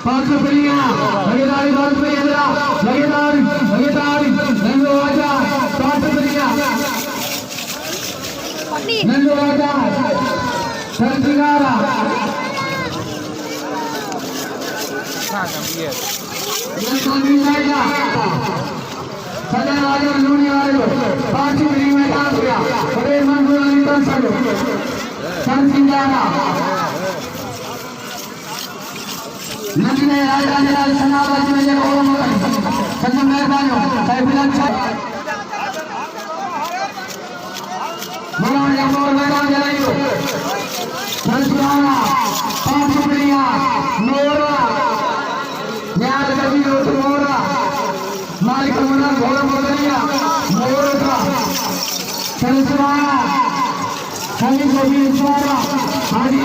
पांच बलियां लगेदारी बात पे इंद्रा लगेदारी लगेदारी नंदो राजा पांच बलियां नंदो राजा सरसिंगारा सदन वाले लूनी वाले पांच बली में डांस किया बड़े मंजूर अली सरसिंगारा नचने राजा जलाल सनावत में जब ओम सच्ची मेहरबानी साहिब अच्छा मौलाना जमोर मैदान जलाइयो सरसिंगारा पांच बलियां नोरा न्याय कभी रोट मोरा मालिक मुन्ना घोड़ा मोदरिया मोरा सरसिंगारा खाली गोभी स्वारा हाजी